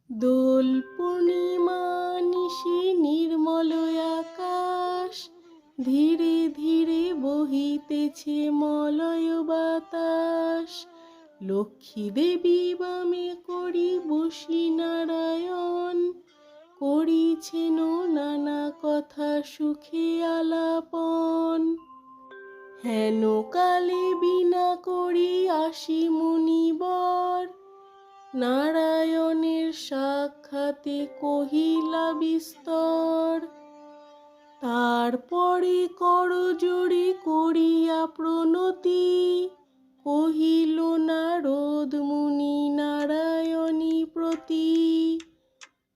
দোল পূর্ণিমা নিশি নির্মল আকাশ, ধীরে ধীরে বহিতেছে মলয় বাতাস। লক্ষ্মী দেবী বামে করি বসি নারায়ণ, করিছেন নানা কথা সুখে আলাপন। হেন কালে বিনা করি আসি মুনিবর, নারায়ণের সাক্ষাতে কহিলা বিস্তর। তারপরে করজোড়ে করিয়া প্রণতি, কহিল নারদ মুনি নারায়ণী প্রতি।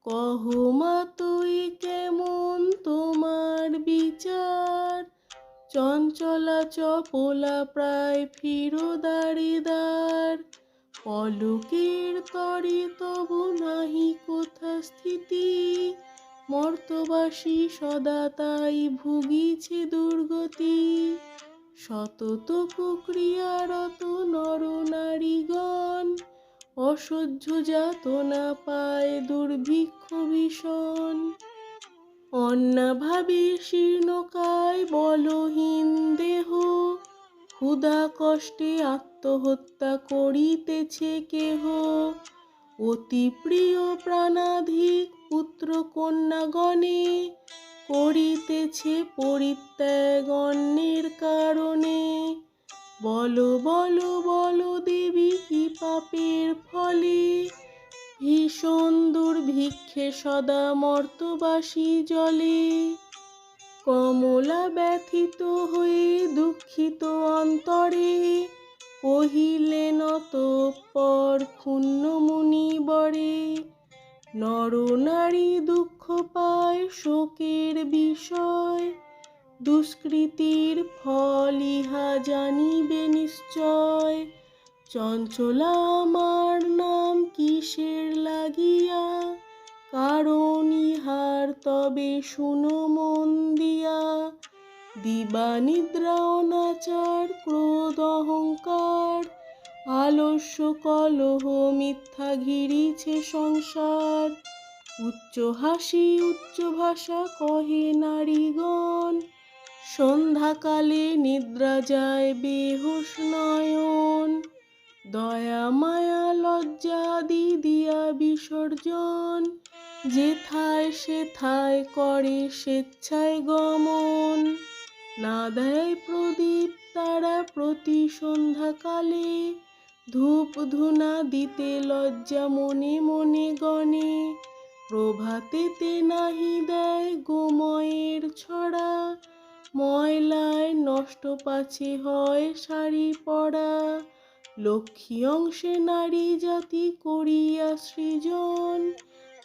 কহ মাতো এ কেমন তোমার বিচার, চঞ্চলা চপলা প্রায় ফিরো দ্বারে দ্বার। পলকের তরে তবু নাহি কোথা স্থিতি, মর্তবাসী সদা তাই ভুগিছে দুর্গতি। সতত কুক্রিয়ারত নর নারীগণ, অসহ্য যাতনা পায় দুর্ভিক্ষ ভীষণ। অন্নাভাবে শীর্ণকায় বলহীন দেহ, ক্ষুধা কষ্টে আত্মহত্যা করিতেছে কেহ। অতি প্রিয় প্রাণাধিক পুত্র কন্যাগণে, করিতেছে পরিত্যাগ অন্যের কারণে। বলো বলো বলো দেবী কি পাপের ফলে, ভীষণ দুর্ভিক্ষে সদা মর্তবাসী জলে। কমলা ব্যথিত হয়ে দুঃখিত অন্তরে, কহিলেন অতঃপর ক্ষুণ্ণ মুনিবরে। নর নারী দুঃখ পায় শোকের বিষয়, দুষ্কৃতির ফল ইহা জানিবে নিশ্চয়। চঞ্চলা আমার নাম কিসের লাগিয়া, কারণ ইহার তবে শুনো মন দিয়া। দিবা নিদ্রা অনাচার ক্রোধ অহংকার, আলস্য কলহ মিথ্যা ঘিরিছে সংসার। উচ্চ হাসি উচ্চ ভাষা কহে নারীগণ, সন্ধ্যাকালে নিদ্রা যায় বেহুশ নয়ন। দয়া মায়া লজ্জাদি দিয়া বিসর্জন, যেথায় সেথায় করে স্বেচ্ছায় গমন। না দেয় প্রদীপ তারা প্রতি সন্ধ্যাকালে, ধূপ ধুনা দিতে লজ্জা মনে মনে গণে। প্রভাতেতে নাহি দেয় গোময়ের ছড়া, ময়লায় নষ্ট পাছে হয় শাড়ি পরা। লক্ষ্মী অংশে নারী জাতি করিয়া সৃজন,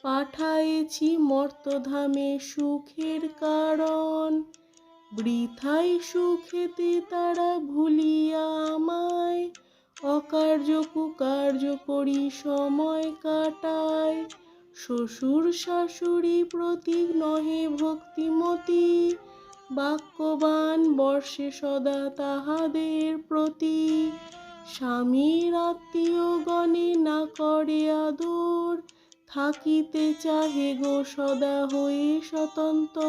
পাঠায়েছি মর্তধামে সুখের কারণ। বৃথাই সুখেতে তারা ভুলিয়া আমায়, অকার্য কুকার্য করি সময় কাটায়। শ্বশুর শাশুড়ি প্রতি নহে ভক্তিমতী, বাক্যবান বর্ষে সদা তাহাদের প্রতি। স্বামীর আত্মীয় গণে না করে আদর, থাকিতে চাহে গো সদা হয়ে স্বতন্ত্র।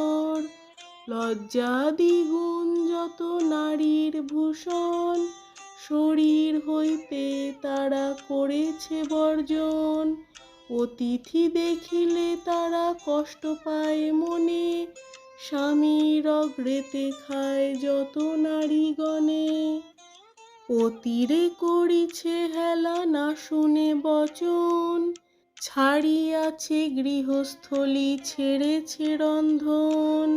লজ্জাদি গুণ যত নারীর ভূষণ, শরীর হইতে তারা করেছে বর্জন। অতিথি দেখিলে তারা কষ্ট পায় মনে, স্বামীর অগ্রেতে খায় যত নারীগণে। অতিরে করিছে হেলা না শুনে বচন, ছাড়িয়াছে গৃহস্থলী ছেড়েছে রন্ধন।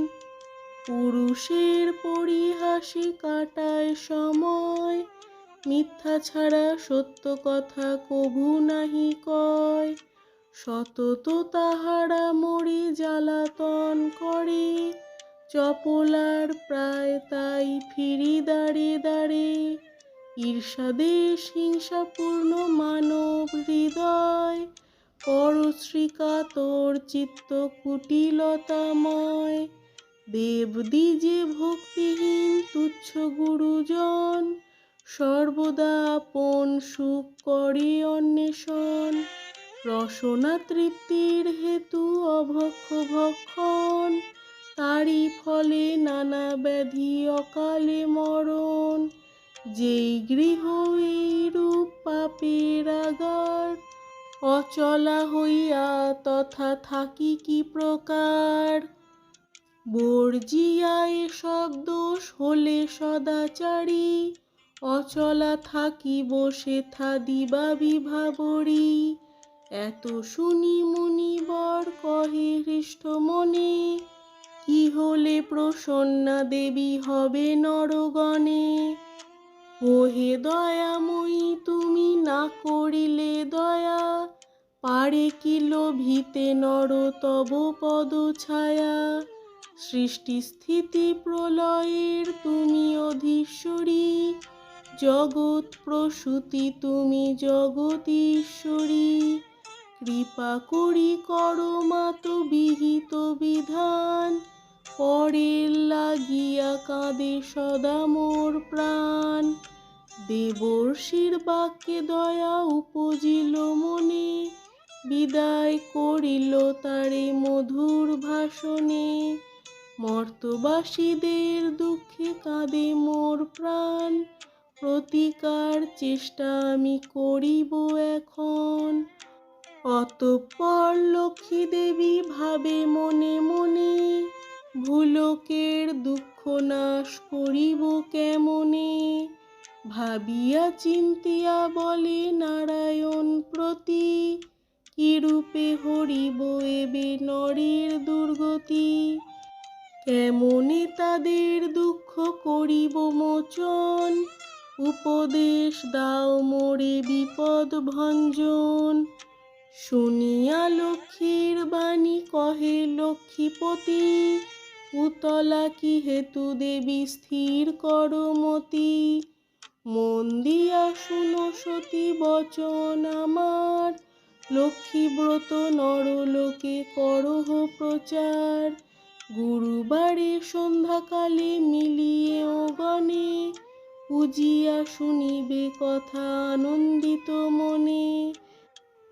পুরুষের পরিহাসে কাটায় সময়, মিথ্যা ছাড়া সত্য কথা কভু নাহি কয়। সতত তাহারা মোরে জ্বালাতন করে, চপলার প্রায় তাই ফিরি দ্বারে দ্বারে। ঈর্ষাদেশ হিংসাপূর্ণ মানব হৃদয়, পরশ্রী কাতর চিত্ত কুটিলতাময়। দেবদ্বিজে ভক্তিহীন তুচ্ছ গুরুজন, সর্বদা আপন সুখ করে অন্বেষণ। রসনা তৃপ্তির হেতু অভক্ষ ভক্ষণ, তারই ফলে নানা ব্যাধি অকালে মরণ। যেই গৃহ এইরূপ পাপের আগার, অচলা হইয়া তথা থাকি কি প্রকার। বর্জিয়া এসব দোষ হলে সদাচারী, অচলা থাকিব সেথা দিবা বিভাবরী। এত শুনি মুনিবর কহে হৃষ্ট মনে, কি হলে প্রসন্না দেবী হবে নরগণে। ওহে দয়াময়ী তুমি না করিলে দয়া, পারে কি লোভিতে নর তব পদ ছায়া। সৃষ্টি স্থিতি প্রলয়ের তুমি অধীশ্বরী, জগৎ প্রসূতি তুমি জগদীশ্বরী। কৃপা করি করো মাত বিহিত বিধান, পরের লাগিয়া কাঁদে সদা মোর প্রাণ। দেবর্ষির বাক্যে দয়া উপজিল মনে, বিদায় করিল তারে মধুর ভাষণে। মর্তবাসীদের দুঃখে কাঁদে মোর প্রাণ, প্রতিকার চেষ্টা আমি করিব এখন। অতঃপর লক্ষ্মী দেবী ভাবে মনে মনে, ভুলোকের দুঃখ নাশ করিব কেমনে। ভাবিয়া চিন্তিয়া বলে নারায়ণ প্রতি, কিরূপে হরিব এবে নরের দুর্গতি। কেমনে তাদের দুঃখ করিব মোচন, উপদেশ দাও মোরে বিপদ ভঞ্জন। শুনিয়া লক্ষ্মীর বাণী কহে লক্ষ্মীপতি, উতলা কি হেতু দেবী স্থির করো মতি। মন দিয়া শুনো সতী বচন আমার, লক্ষ্মীব্রত নরলোকে করহ প্রচার। গুরুবারে সন্ধ্যাকালে মিলিয়ে গণে, পূজিয়া শুনিবে কথা আনন্দিত মনে।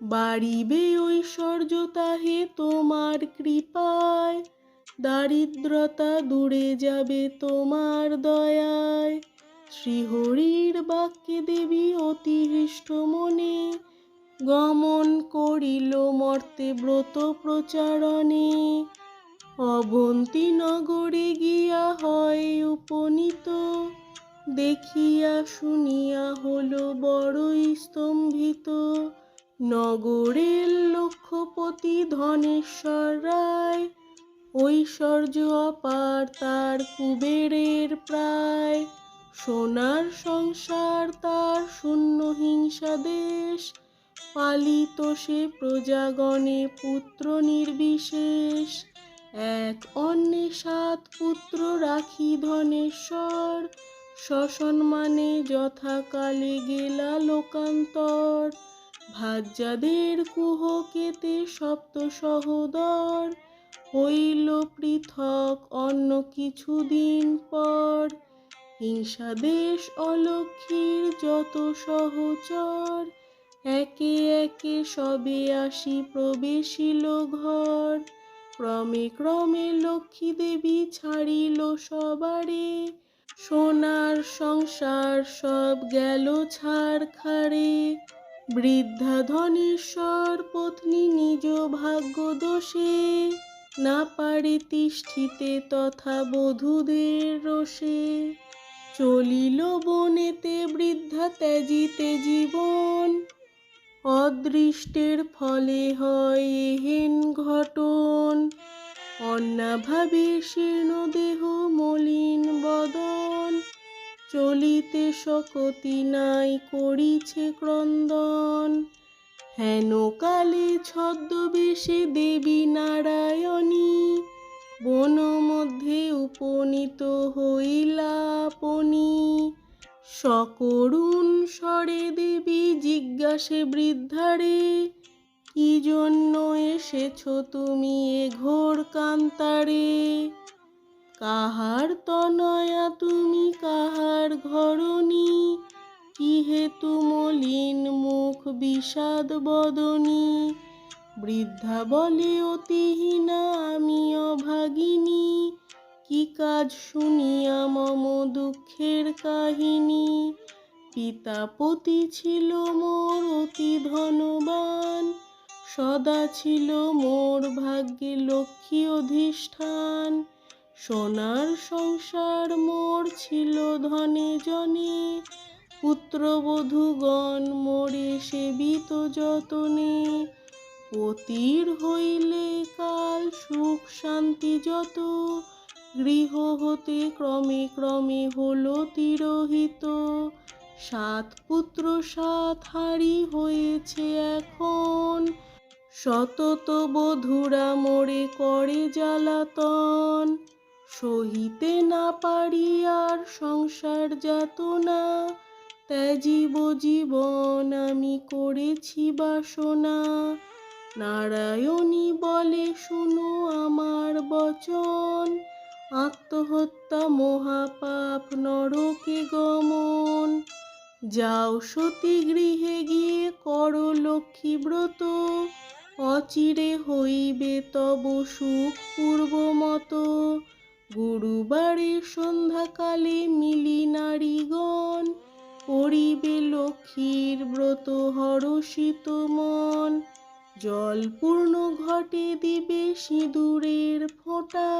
বাড়িবে ঐশ্বর্য তাহে তোমার কৃপায়, দারিদ্রতা দূরে যাবে তোমার দয়ায়। শ্রীহরির বাক্যে দেবী অতি হৃষ্ট মনে, গমন করিল মর্তে ব্রত প্রচারণে। অবন্তী নগরে গিয়া হয় উপনীত, দেখিয়া শুনিয়া হলো বড়ই স্তম্ভিত। নগরের লক্ষ্যপতি ধনেশ্বর রায়, ঐশ্বর্য অপার তার কুবেরের প্রায়। সোনার সংসার তার শূন্য হিংসা দেশ, পালিত সে প্রজাগণে পুত্র নির্বিশেষ। এক অন্নে 7 পুত্র রাখি ধনেশ্বর, সসম্মানে যথাকালে গেলা লোকান্তর। ভাজ্যাদের কুহকেতে সপ্ত সহোদর, হইল পৃথক অন্য কিছুদিন পর। হিংসাদেশ অলক্ষ্মীর যত সহচর, একে একে সবে আসি প্রবেশিল ঘর। ক্রমে ক্রমে লক্ষ্মী দেবী ছাড়িল সবারে, সোনার সংসার সব গেল ছারখারে। বৃদ্ধা ধনেশ্বর পত্নী নিজ ভাগ্য দোষে, না পারে তিষ্ঠিতে তথা বধূদের রোষে। চলিল বনেতে বৃদ্ধা ত্যাজিতে জীবন, অদৃষ্টের ফলে হয় এহেন ঘটন। অন্নাভাবে শীর্ণ দেহ মলিন বদন, চলিতে শক্তি নাই করিছে ক্রন্দন। হেন কালে ছদ্মবেশে দেবী নারায়ণী, বন মধ্যে উপনীত হইলা আপনি। সকরুণ স্বরে দেবী জিজ্ঞাসে বৃদ্ধারে, কি জন্য এসেছ তুমি এ ঘোর কান্তারে। কাহার তনয়া তুমি কাহার ঘরণী, কি হেতু মলিন মুখ বিষাদ বদনী। বৃদ্ধা বলে অতিহীনা আমি অভাগিনী, কি কাজ শুনিয়া মম দুঃখের কাহিনী। পিতাপতি ছিল মোর অতি ধনবান, সদা ছিল মোর ভাগ্যে লক্ষ্মী অধিষ্ঠান। সোনার সংসার মোর ছিল ধনে জনে, পুত্রবধূগণ মোরে সেবিত যতনে। পতির হইলে কাল সুখ শান্তি যত, গৃহ হতে ক্রমে ক্রমে হলো তিরোহিত। 7 পুত্র 7 হারি হয়েছে এখন, সতত বধূরা মোরে করে জ্বালাতন। সহিতে না পারি আর সংসার যাতনা, ত্যাজিব জীবন আমি করেছি বাসনা। নারায়ণী বলে শুনো আমার বচন, আত্মহত্যা মহাপাপ নরকে গমন। যাও সতী গৃহে গিয়ে করো লক্ষ্মী ব্রত, অচিরে হইবে তব সুখ পূর্বমত। গুরুবারে সন্ধ্যাকালে মিলি নারীগণ, করিবে লক্ষ্মীর ব্রত হরষিত মন। জলপূর্ণ ঘটে দিবে সিঁদুরের ফোঁটা,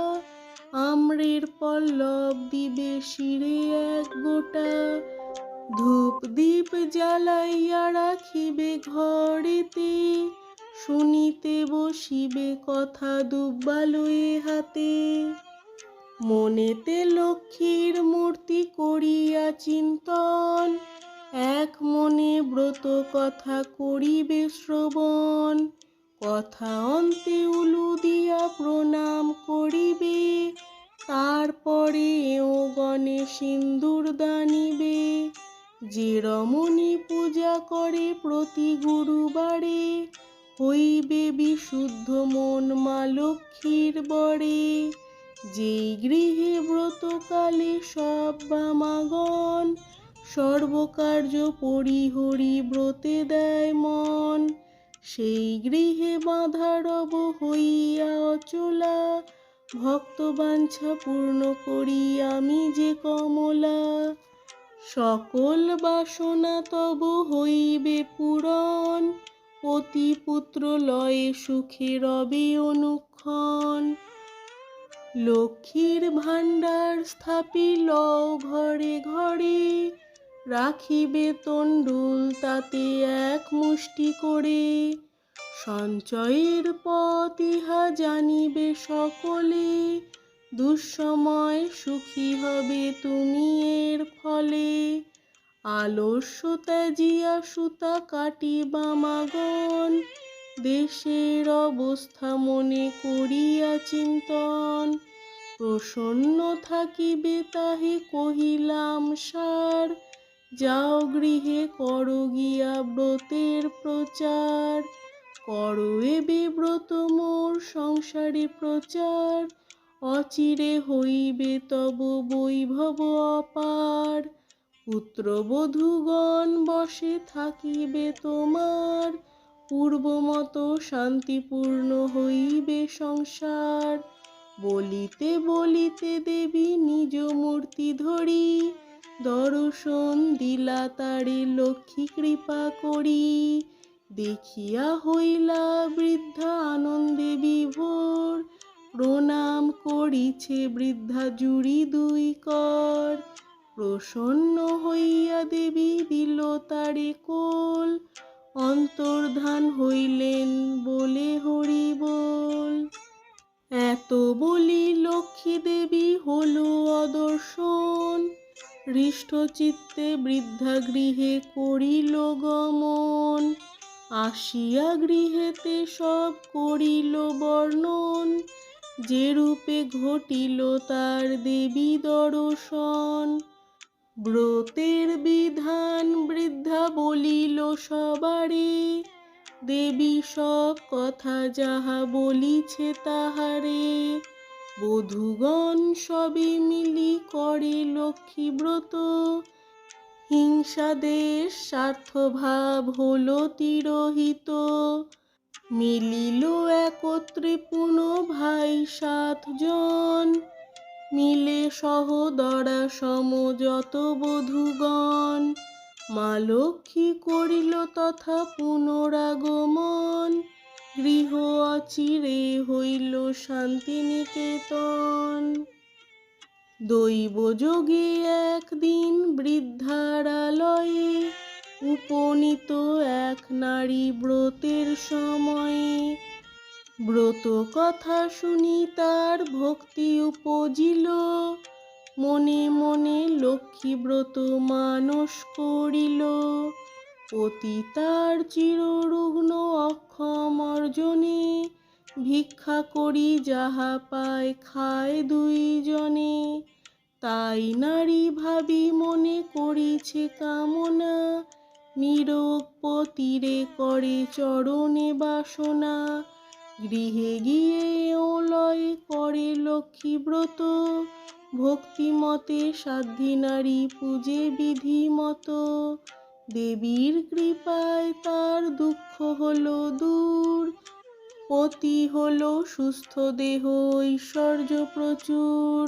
আম্রের পল্লব দিবে শিরে 1 গোটা। ধূপ দীপ জ্বালাইয়া রাখিবে ঘরেতে, শুনিতে বসিবে কথা দুব্বা লয়ে হাতে। মনেতে লক্ষ্মীর মূর্তি করিয়া চিন্তন, এক মনে ব্রত কথা করিবে শ্রবণ। কথা অন্তে উলু দিয়া প্রণাম করিবে, তারপরে ও গণে সিন্দুর দানিবে। যে রমণী পূজা করে প্রতি গুরুবারে, হইবে বিশুদ্ধ মন মা লক্ষ্মীর বরে। যেই গৃহে ব্রতকালে সব বামাগণ, সর্বকার্য পরিহরি ব্রতে দেয় মন। সেই গৃহে বাঁধা রব হইয়া অচলা, ভক্তবাঞ্ছা পূর্ণ করি আমি যে কমলা। সকল বাসনা তব হইবে পূরণ, পতি পুত্র লয়ে সুখে রবে অনুক্ষণ। লক্ষ্মীর ভাণ্ডার স্থাপিল ঘরে ঘরে, রাখিবে তণ্ডুল তাতে 1 মুষ্টি করে। সঞ্চয়ের পথ ইহা জানিবে সকলে, দুঃসময় সুখী হবে তুমি এর ফলে। আলস্য ত্যাজিয়া সুতা কাটি বামাগণ, দেশের অবস্থা মনে করিয়া চিন্তন। প্রসন্ন থাকিবে তাহে কহিলাম সার, যাও গৃহে করো গিয়া ব্রতের প্রচার। করো এবে ব্রত মোর সংসারে প্রচার, অচিরে হইবে তব বৈভব অপার। পুত্রবধূগণ বশে থাকিবে তোমার, পূর্বমত শান্তিপূর্ণ হইবে সংসার। বলিতে বলিতে দেবী নিজ মূর্তি ধরি, দর্শন দিলা তারে লক্ষ্মী কৃপা করি। দেখিয়া হইলা বৃদ্ধা আনন্দে বিভোর, প্রণাম করিছে বৃদ্ধা জুড়ি 2 কর। প্রসন্ন হইয়া দেবী দিল তারে কোল, অন্তর্ধান হইলেন বলে হরি বল। এত বলি লক্ষ্মী দেবী হলো অদর্শন, হৃষ্ট চিত্তে বৃদ্ধা গৃহে করিল গমন। আসিয়া গৃহেতে সব করিল বর্ণন, যে রূপে ঘটিল তার দেবী দর্শন। ব্রতের বিধান বৃদ্ধা বলিল সবারে, দেবী সব কথা যাহা বলিছে তাহারে। বধূগণ সবে মিলি করে লক্ষ্মী ব্রত, হিংসা দেশ স্বার্থভাব হলো তিরোহিত, মিলিল একত্রে পুনঃ ভাই 7 জন, মিলে সহদরা সম যত বধূগণ, মা লক্ষ্মী করিল তথা পুনরাগমন, গৃহ অচিরে হইল শান্তিনিকেতন। দৈবযোগে একদিন বৃদ্ধারালয়ে উপনীত এক নারী ব্রতের সময়ে, ব্রত কথা শুনি তার ভক্তি উপজিল, মনে মনে লক্ষ্মী ব্রত মানস করিল, অতি তার চিররুগ্ন অক্ষম অর্জনে, ভিক্ষা করি যাহা পায় খায় 2 জনে, তাই নারী ভাবি মনে করিছে কামনা, নিরোগ পতিরে করে চরণে বাসনা, গৃহে গিয়ে ওলয় করে লক্ষ্মী ব্রত, ভক্তিমতে সাধ্যী নারী পূজে বিধিমতো, দেবীর কৃপায় তার দুঃখ হলো দূর, পতি হলো সুস্থ দেহ ঐশ্বর্য প্রচুর,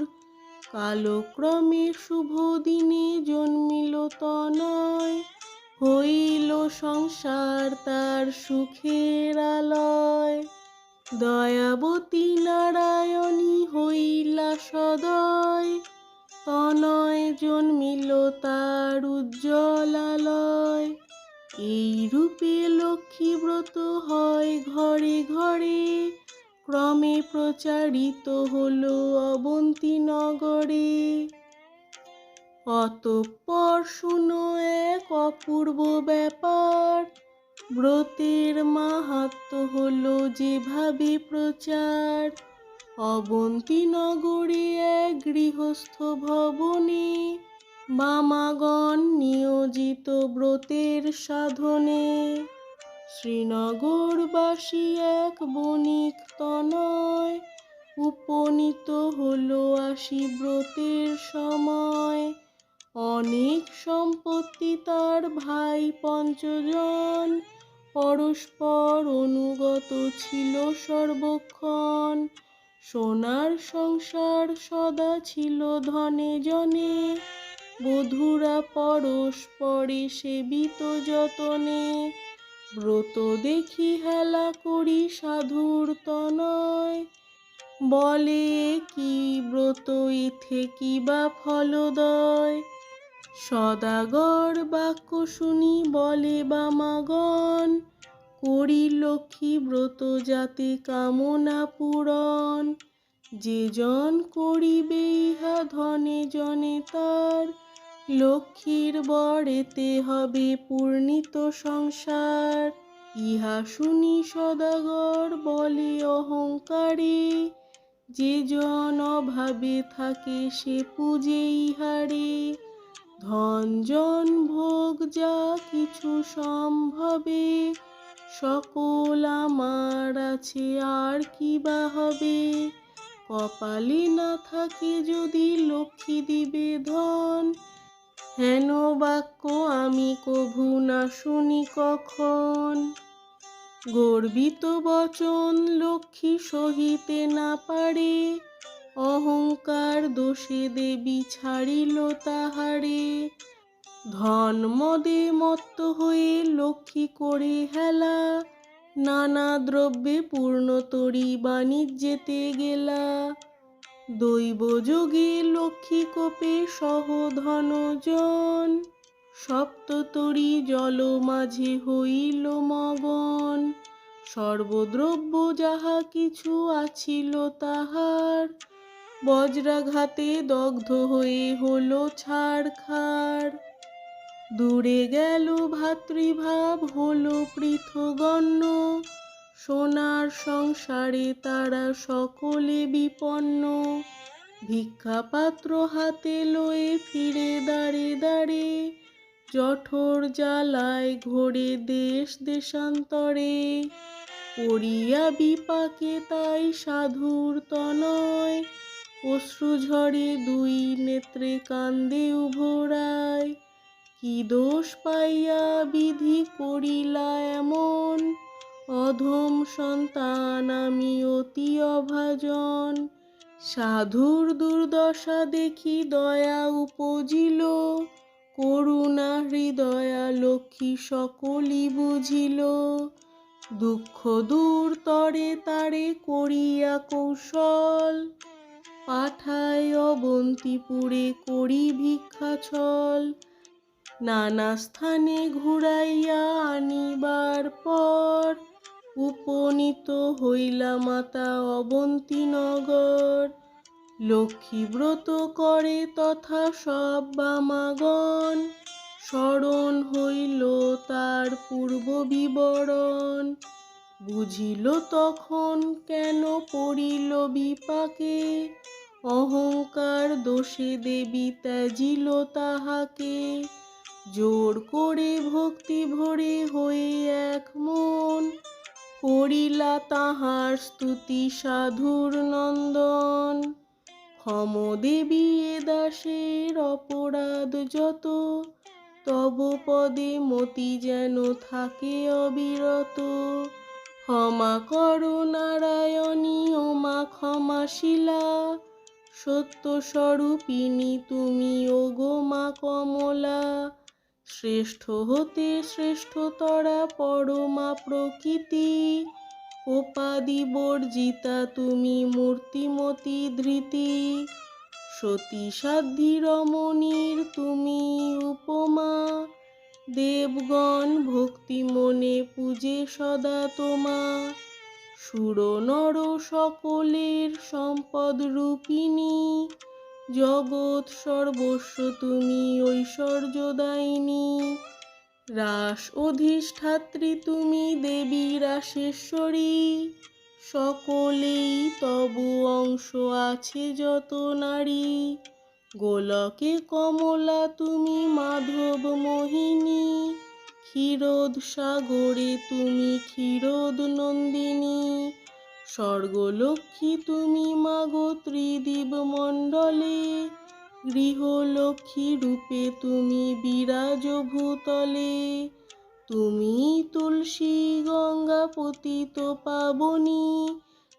কালক্রমে শুভ দিনে জন্মিল তনয়, হইল সংসার তার সুখের আলয়, দয়াবতী নারায়ণী হইলা সদয়, তনয় জন্মিল তার উজ্জ্বল আলয়, এই রূপে লক্ষ্মী ব্রত হয় ঘরে ঘরে, ক্রমে প্রচারিত হলো অবন্তী নগরে। অতঃপর শুনো এক অপূর্ব ব্যাপার, ব্রতের মাহাত্ম্য হলো যেভাবে প্রচার, অবন্তী নগরে এক গৃহস্থ ভবনে, বামাগণ নিয়োজিত ব্রতের সাধনে, শ্রীনগরবাসী এক বণিক তনয়, উপনীত হলো আসি ব্রতের সময়, অনেক সম্পত্তি তার ভাই 5 জন, পরস্পর অনুগত ছিল সর্বক্ষণ, সোনার সংসার সদা ছিল ধনে জনে, বধূরা পরস্পরে সেবিত যতনে, ব্রত দেখি হেলা করি সাধুর তনয়, বলে কি ব্রত ইথে কি বা ফলদয়, সদাগর বাক্য শুনি বলে বামাগণ, করি লক্ষ্মী ব্রত যাতে কামনা পূরণ, যে জন করিবে ইহা ধনে জনে তার, লক্ষ্মীর বরেতে হবে পূর্ণিত সংসার, ইহা শুনি সদাগর বলে অহংকারে, যে জন অভাবে থাকে সে পূজে ইহারে, ধন জন ভোগ যা কিছু সম্ভবে, সকল আমার আছে আর কি বা হবে, কপালে না থাকে যদি লক্ষ্মী দিবে ধন, হেন বাক্য আমি কভু না শুনি কখন, গর্বিত বচন লক্ষ্মী সহিতে না পারে, অহংকার দোষে দেবী ছাড়িল তাহারে, ধন মদে মত্ত হয়ে লক্ষ্মী করে হেলা, নানা দ্রব্যে পূর্ণতরী বাণিজ্যেতে গেলা, দৈবযোগে লক্ষ্মী কোপে সহ ধনজন, সপ্ততরী জল মাঝে হইল মগন, সর্বদ্রব্য যাহা কিছু আছিল তাহার, বজ্রাঘাতে দগ্ধ হয়ে হলো ছারখার, দূরে গেল ভাতৃভাব হলো পৃথগণ্য, সোনার সংসারে তারা সকলে বিপন্ন, ভিক্ষাপাত্র হাতে লয়ে ফিরে দাঁড়ে দাঁড়ে, জঠর জ্বালায় ঘোরে দেশ দেশান্তরে, পড়িয়া বিপাকে তাই সাধুর তনয়, অশ্রু ঝরে 2 নেত্রে কান্দে উভরায়, কি দোষ পাইয়া বিধি করিলা এমন, অধম সন্তান আমি অতি অভাজন। সাধুর দুর্দশা দেখি দয়া উপজিল, করুণা হৃদয়া লক্ষ্মী সকলই বুঝিল। দুঃখ দূর তরে তারে করিয়া কৌশল, পাঠায় অবন্তিপুরে করি ভিক্ষাছল। নানা স্থানে ঘুরাইয়া আনিবার পর, উপনীত হইলা মাতা অবন্তীনগর। লক্ষ্মী ব্রত করে তথা সব বামাগণ, স্মরণ হইল তার পূর্ব বিবরণ। বুঝিল তখন কেন পড়িল বিপাকে, অহংকার দোষে দেবী ত্যাজিল তাহাকে। জোর করে ভক্তি ভরে হয়ে এক মন, করিলা তাহার স্তুতি সাধুর নন্দন। ক্ষম দেবী এ দাসের অপরাধ যত, তব পদে মতি যেন থাকে অবিরত। ক্ষমা করো নারায়ণী ও মা ক্ষমাশীলা, সত্য স্বরূপিণী তুমি ওগো মা কমলা। শ্রেষ্ঠ হতে শ্রেষ্ঠতরা পরমা প্রকৃতি, কোপাদি বর্জিতা তুমি মূর্তিমতী ধৃতি। সতী সাধ্বী রমণীর তুমি উপমা, দেবগণ ভক্তি মনে পূজে সদা তোমা। সুর নর সকলের সম্পদ রূপিণী, জগৎ সর্বস্ব তুমি ঐশ্বর্যদায়িনী। রাস অধিষ্ঠাত্রী তুমি দেবী রাসেশ্বরী, সকলেই তবু অংশ আছে যত নারী। গোলকে কমলা তুমি মাধব মোহিনী, ক্ষীরোদ সাগরে তুমি ক্ষীরোদ নন্দিনী। স্বর্গলক্ষ্মী তুমি মাগো ত্রিদিব মণ্ডলে, গৃহলক্ষ্মী রূপে তুমি বিরাজ ভূতলে। তুমি তুলসী গঙ্গা পতিত পাবনী,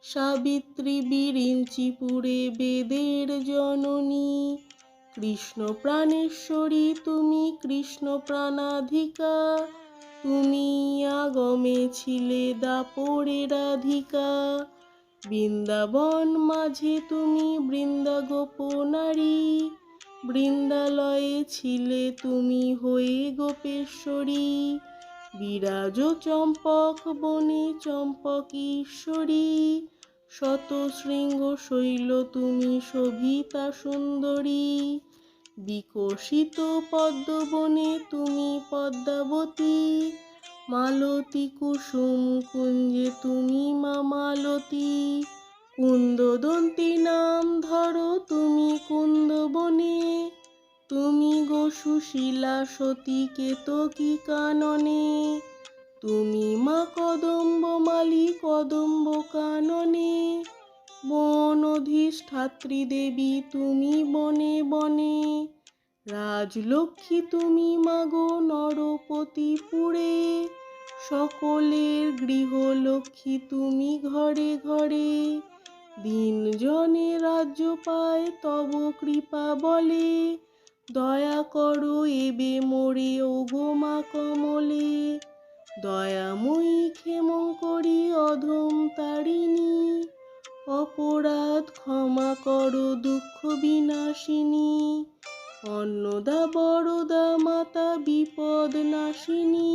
সাবিত্রী বিরিঞ্চিপুরে বেদের জননী। কৃষ্ণ প্রাণেশ্বরী তুমি কৃষ্ণ প্রাণাধিকা, তুমি আগমে ছিলে দাপরে রাধিকা। বৃন্দাবন মাঝে তুমি বৃন্দা গোপনারী, বৃন্দালয়ে ছিলে তুমি হয়ে গোপেশ্বরী। বিরাজ চম্পক বনে চম্পকীশ্বরী, শত শৃঙ্গ শৈল তুমি শোভিতা সুন্দরী। বিকশিত পদ্মবনে তুমি পদ্মাবতী, মালতী কুসুম কুঞ্জে তুমি মা মালতী। কুন্দদন্তী নাম ধরো তুমি কুন্দবনে, তুমি গো সুশীলা সতী কেতকী কাননে। তুমি মা কদম্বমালী কদম্ব কাননে, বন অধিষ্ঠাত্রী দেবী তুমি বনে বনে। রাজলক্ষ্মী তুমি মাগো নরপতিপুরে, সকলের গৃহলক্ষ্মী তুমি ঘরে ঘরে। দিনজনে রাজ্য পায় তব কৃপা বলে, দয়া করো এবে মোরে ওগো মা কমলে। দয়াময়ী ক্ষেমঙ্করী অধম তারিণী, অপরাধ ক্ষমা করো দুঃখ বিনাশিনী। অন্নদা বরদা মাতা বিপদ নাশিনী,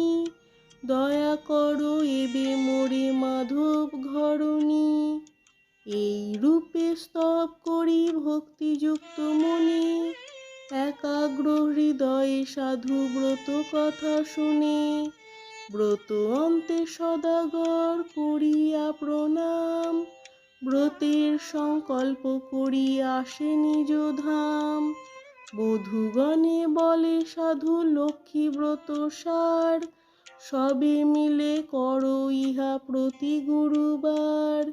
দয়া করো এবে মোরে মাধব ঘরণী। এই রূপে স্তব করি ভক্তিযুক্ত মনে, একাগ্র হৃদয়ে সাধু ব্রত কথা শুনে। ব্রত অন্তে সদাগর করিয়া প্রণাম, ব্রতের সংকল্প করি আসে নিজ ধাম। বধূগণে বলে সাধু লক্ষ্মী ব্রত সার, সবে মিলে করো ইহা প্রতি গুরুবার।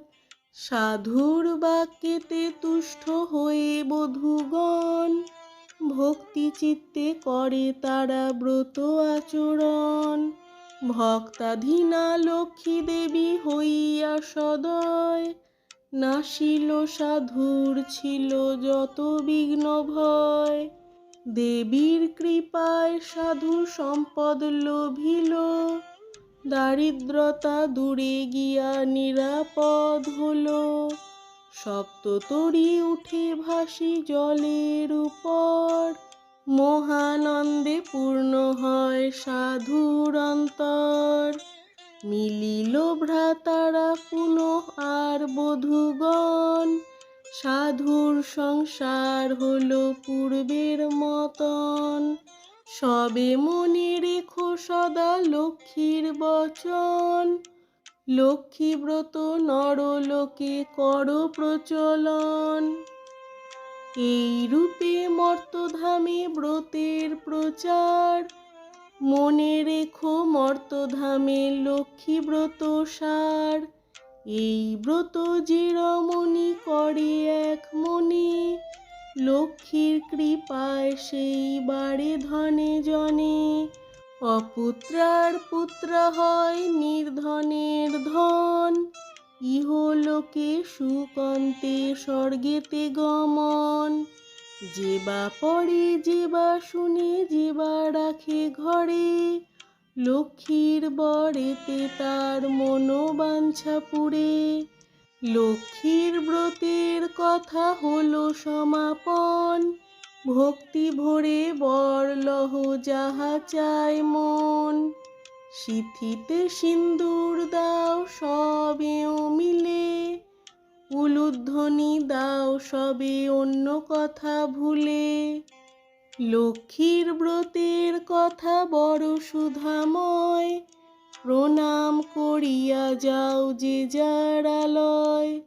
সাধুর বাক্যেতে তুষ্ট হয়ে বধূগণ, ভক্তি চিত্তে করে তারা ব্রত আচরণ। ভক্তাধীনা লক্ষ্মী দেবী হইয়া সদয়, নাশিল সাধুর ছিল যত বিঘ্ন ভয়। দেবীর কৃপায় সাধু সম্পদ লভিল, দারিদ্রতা দূরে গিয়া নিরাপদ হল। সপ্ততরী উঠে ভাসি জলের উপর, মহানন্দে পূর্ণ হয় সাধুর অন্তর। মিলিল ভ্রাতারা পুনঃ আর বধূগণ, সাধুর সংসার হলো পূর্বের মতন। সবে মনে রেখো সদা লক্ষ্মীর বচন, লক্ষ্মী ব্রত নরলোকে করো প্রচলন। এই রূপে মর্তধামে ব্রতের প্রচার, মনে রেখো মর্তধামে লক্ষ্মী ব্রত সার। এই ব্রত যে রমণী করে এক মনে, লক্ষ্মীর কৃপায় সেই বাড়ে ধনে জনে। অপুত্রার পুত্র হয় নির্ধনের ধন, ইহলোকে সুকন্তে স্বর্গেতে গমন। যে বা পড়ে যে বা শুনে যে বা রাখে ঘরে, লক্ষ্মীর বরেতে তার মনোবাঞ্ছা পুরে। লক্ষ্মীর ব্রতের কথা হলো সমাপন, ভক্তি ভরে বর লহ যাহা চায় মন। সিথিতে সিন্দুর দাও সবেও মিলে, উলুধ্বনি দাও সবে অন্য কথা ভুলে। লক্ষ্মীর ব্রতের কথা বড় সুধাময়, প্রণাম করিয়া যাও যে যার আলয়।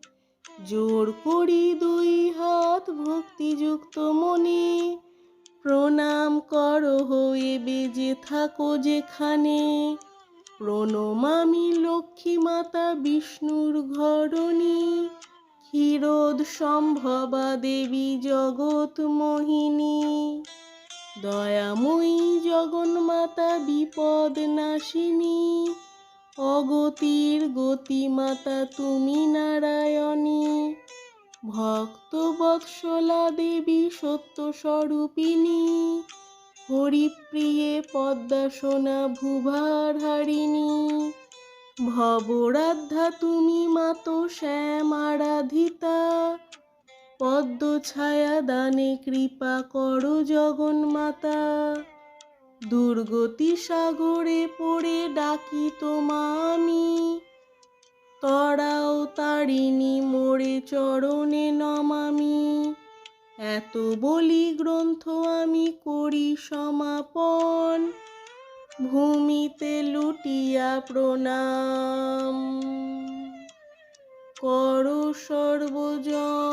জোর করি দুই হাত ভক্তিযুক্ত মনে, প্রণাম করো এবে যে থাকো যেখানে। প্রণমামি লক্ষ্মী মাতা বিষ্ণুর ঘরণী, ক্ষীরোদ সম্ভবা দেবী জগৎ মোহিনী। দয়াময়ী জগন্মাতা বিপদ নাশিনী, অগতির গতিমাতা তুমি নারায়ণী। ভক্ত বৎসলা দেবী সত্য স্বরূপিণী, হরিপ্রিয়ে পদ্মাসনা ভুভার হারিণী। ভবরাধ্যা তুমি মাতো শ্যাম আরাধিতা, পদ্ম ছায়া দানে কৃপা করো জগন্মাতা। দুর্গতি সাগরে পড়ে ডাকি তোমামি, তরাও তারিণী মোরে চরণে নমামি। এত বলি গ্রন্থ আমি করি সমাপন, ভূমিতে লুটিয়া প্রণাম করো সর্বজন।